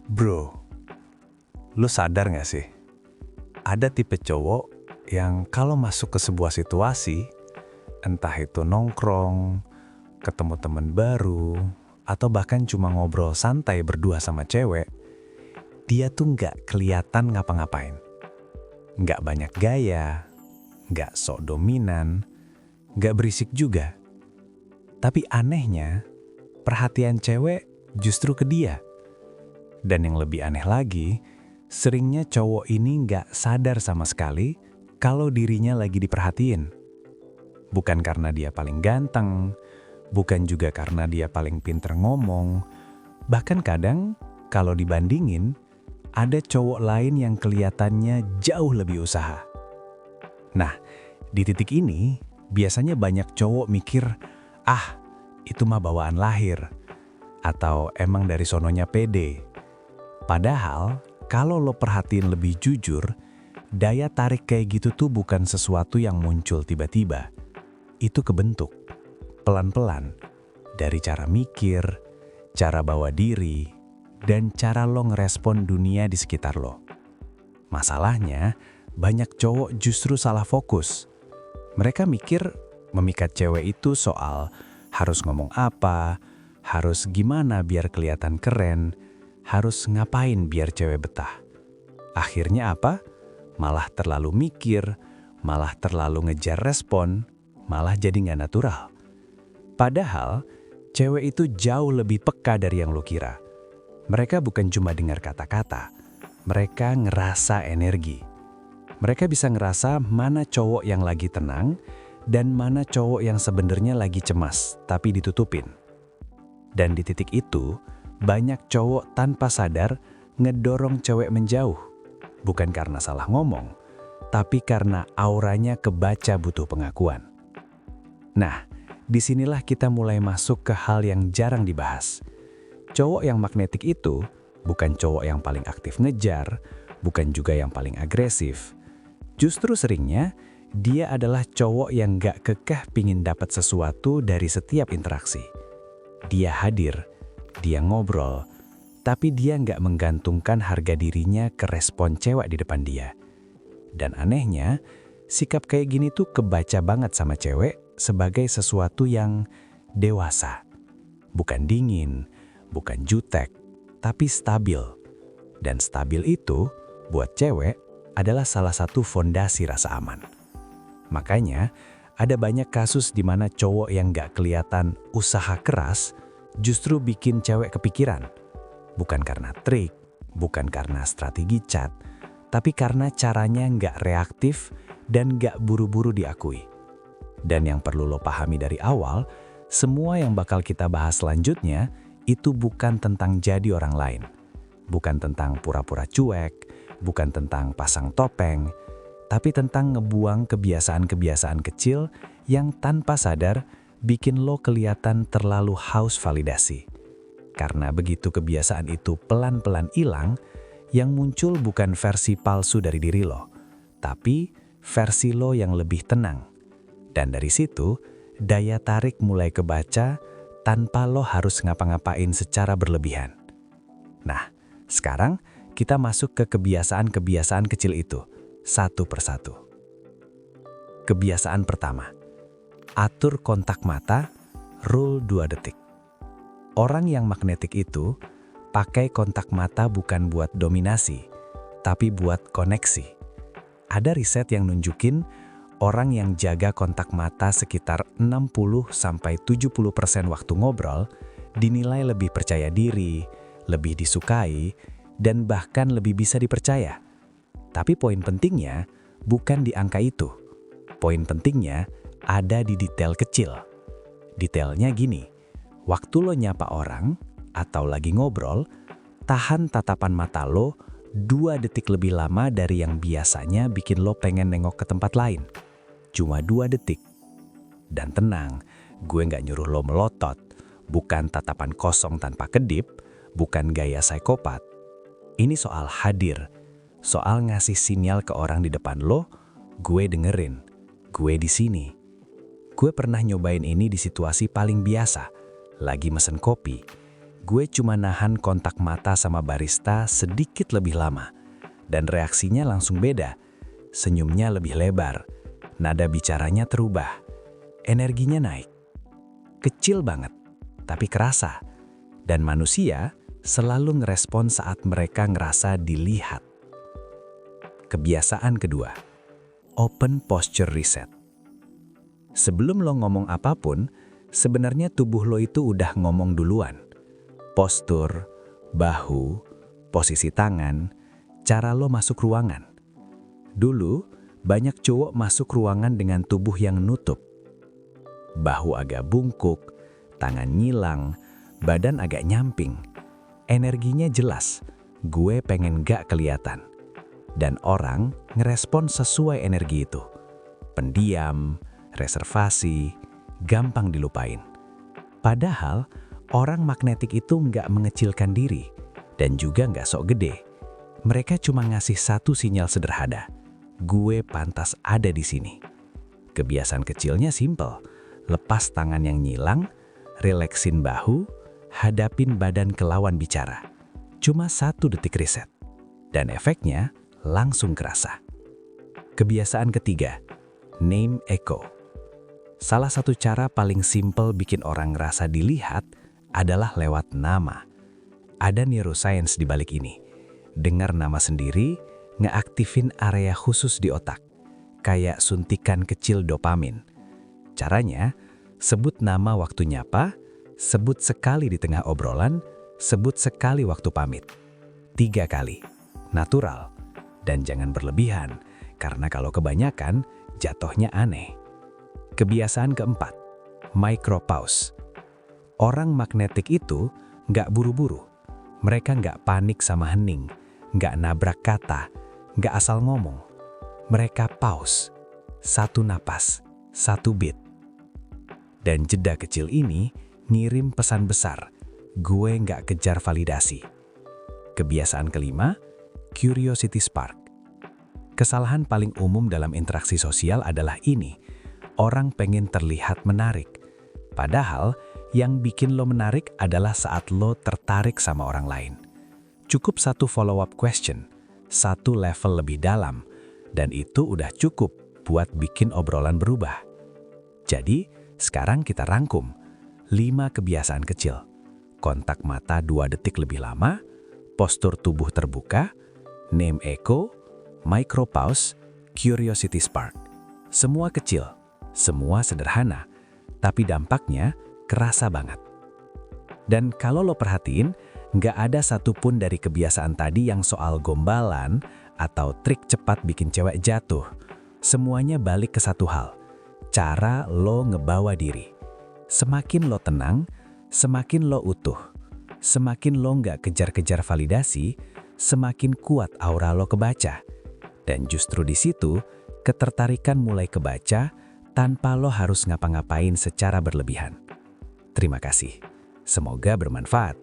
Bro, lu sadar gak sih? Ada tipe cowok yang kalau masuk ke sebuah situasi, entah itu nongkrong, ketemu temen baru, atau bahkan cuma ngobrol santai berdua sama cewek, dia tuh nggak kelihatan ngapa-ngapain. Nggak banyak gaya, nggak sok dominan, nggak berisik juga. Tapi anehnya, perhatian cewek justru ke dia. Dan yang lebih aneh lagi, seringnya cowok ini nggak sadar sama sekali kalau dirinya lagi diperhatiin. Bukan karena dia paling ganteng, bukan juga karena dia paling pinter ngomong. Bahkan kadang kalau dibandingin, ada cowok lain yang kelihatannya jauh lebih usaha. Nah, di titik ini biasanya banyak cowok mikir, ah itu mah bawaan lahir. Atau emang dari sononya pede. Padahal, kalau lo perhatiin lebih jujur, daya tarik kayak gitu tuh bukan sesuatu yang muncul tiba-tiba. Itu kebentuk, pelan-pelan, dari cara mikir, cara bawa diri, dan cara lo ngerespon dunia di sekitar lo. Masalahnya, banyak cowok justru salah fokus. Mereka mikir memikat cewek itu soal harus ngomong apa, harus gimana biar kelihatan keren, harus ngapain biar cewek betah. Akhirnya apa? Malah terlalu mikir, malah terlalu ngejar respon, malah jadi nggak natural. Padahal, cewek itu jauh lebih peka dari yang lo kira. Mereka bukan cuma dengar kata-kata, mereka ngerasa energi. Mereka bisa ngerasa mana cowok yang lagi tenang dan mana cowok yang sebenarnya lagi cemas, tapi ditutupin. Dan di titik itu, banyak cowok tanpa sadar ngedorong cewek menjauh. Bukan karena salah ngomong, tapi karena auranya kebaca butuh pengakuan. Nah, disinilah kita mulai masuk ke hal yang jarang dibahas. Cowok yang magnetik itu bukan cowok yang paling aktif ngejar, bukan juga yang paling agresif. Justru seringnya, dia adalah cowok yang gak kekeh pingin dapat sesuatu dari setiap interaksi. Dia hadir, dia ngobrol, tapi dia nggak menggantungkan harga dirinya ke respon cewek di depan dia. Dan anehnya, sikap kayak gini tuh kebaca banget sama cewek sebagai sesuatu yang dewasa. Bukan dingin, bukan jutek, tapi stabil. Dan stabil itu, buat cewek, adalah salah satu fondasi rasa aman. Makanya, ada banyak kasus di mana cowok yang nggak kelihatan usaha keras justru bikin cewek kepikiran. Bukan karena trik, bukan karena strategi chat, tapi karena caranya nggak reaktif dan nggak buru-buru diakui. Dan yang perlu lo pahami dari awal, semua yang bakal kita bahas selanjutnya itu bukan tentang jadi orang lain. Bukan tentang pura-pura cuek, bukan tentang pasang topeng, tapi tentang ngebuang kebiasaan-kebiasaan kecil yang tanpa sadar bikin lo kelihatan terlalu haus validasi. Karena begitu kebiasaan itu pelan-pelan hilang, yang muncul bukan versi palsu dari diri lo, tapi versi lo yang lebih tenang. Dan dari situ, daya tarik mulai kebaca tanpa lo harus ngapa-ngapain secara berlebihan. Nah, sekarang kita masuk ke kebiasaan-kebiasaan kecil itu, satu persatu. Kebiasaan pertama, atur kontak mata, rule 2 detik. Orang yang magnetik itu pakai kontak mata bukan buat dominasi, tapi buat koneksi. Ada riset yang nunjukin orang yang jaga kontak mata sekitar 60-70% waktu ngobrol dinilai lebih percaya diri, lebih disukai, dan bahkan lebih bisa dipercaya. Tapi poin pentingnya bukan di angka itu. Poin pentingnya ada di detail kecil. Detailnya gini, waktu lo nyapa orang atau lagi ngobrol, tahan tatapan mata lo 2 detik lebih lama dari yang biasanya bikin lo pengen nengok ke tempat lain. Cuma 2 detik. Dan tenang, gue nggak nyuruh lo melotot, bukan tatapan kosong tanpa kedip, bukan gaya psikopat. Ini soal hadir, soal ngasih sinyal ke orang di depan lo, gue dengerin, gue di sini. Gue pernah nyobain ini di situasi paling biasa, lagi mesen kopi. Gue cuma nahan kontak mata sama barista sedikit lebih lama. Dan reaksinya langsung beda. Senyumnya lebih lebar. Nada bicaranya terubah. Energinya naik. Kecil banget, tapi kerasa. Dan manusia selalu ngerespon saat mereka ngerasa dilihat. Kebiasaan kedua, open posture reset. Sebelum lo ngomong apapun, sebenarnya tubuh lo itu udah ngomong duluan. Postur, bahu, posisi tangan, cara lo masuk ruangan. Dulu, banyak cowok masuk ruangan dengan tubuh yang nutup. Bahu agak bungkuk, tangan nyilang, badan agak nyamping. Energinya jelas, gue pengen gak kelihatan. Dan orang ngerespon sesuai energi itu. Pendiam, reservasi, gampang dilupain. Padahal, orang magnetik itu nggak mengecilkan diri dan juga nggak sok gede. Mereka cuma ngasih satu sinyal sederhana. Gue pantas ada di sini. Kebiasaan kecilnya simpel. Lepas tangan yang nyilang, releksin bahu, hadapin badan ke lawan bicara. Cuma 1 detik reset. Dan efeknya langsung kerasa. Kebiasaan ketiga, name echo. Salah satu cara paling simpel bikin orang ngerasa dilihat adalah lewat nama. Ada neuroscience di balik ini. Dengar nama sendiri, ngeaktifin area khusus di otak. Kayak suntikan kecil dopamin. Caranya, sebut nama waktu nyapa, sebut sekali di tengah obrolan, sebut sekali waktu pamit. 3 kali. Natural. Dan jangan berlebihan, karena kalau kebanyakan, jatuhnya aneh. Kebiasaan keempat, micropause. Orang magnetik itu nggak buru-buru. Mereka nggak panik sama hening, nggak nabrak kata, nggak asal ngomong. Mereka pause, 1 napas, 1 beat. Dan jeda kecil ini ngirim pesan besar, gue nggak kejar validasi. Kebiasaan kelima, curiosity spark. Kesalahan paling umum dalam interaksi sosial adalah ini. Orang pengen terlihat menarik. Padahal, yang bikin lo menarik adalah saat lo tertarik sama orang lain. Cukup 1 follow-up question, 1 level lebih dalam, dan itu udah cukup buat bikin obrolan berubah. Jadi, sekarang kita rangkum 5 kebiasaan kecil. Kontak mata 2 detik lebih lama, postur tubuh terbuka, name echo, micropause, curiosity spark. Semua kecil. Semua sederhana, tapi dampaknya kerasa banget. Dan kalau lo perhatiin, nggak ada satupun dari kebiasaan tadi yang soal gombalan atau trik cepat bikin cewek jatuh. Semuanya balik ke satu hal, cara lo ngebawa diri. Semakin lo tenang, semakin lo utuh. Semakin lo nggak kejar-kejar validasi, semakin kuat aura lo kebaca. Dan justru di situ, ketertarikan mulai kebaca, tanpa lo harus ngapa-ngapain secara berlebihan. Terima kasih. Semoga bermanfaat.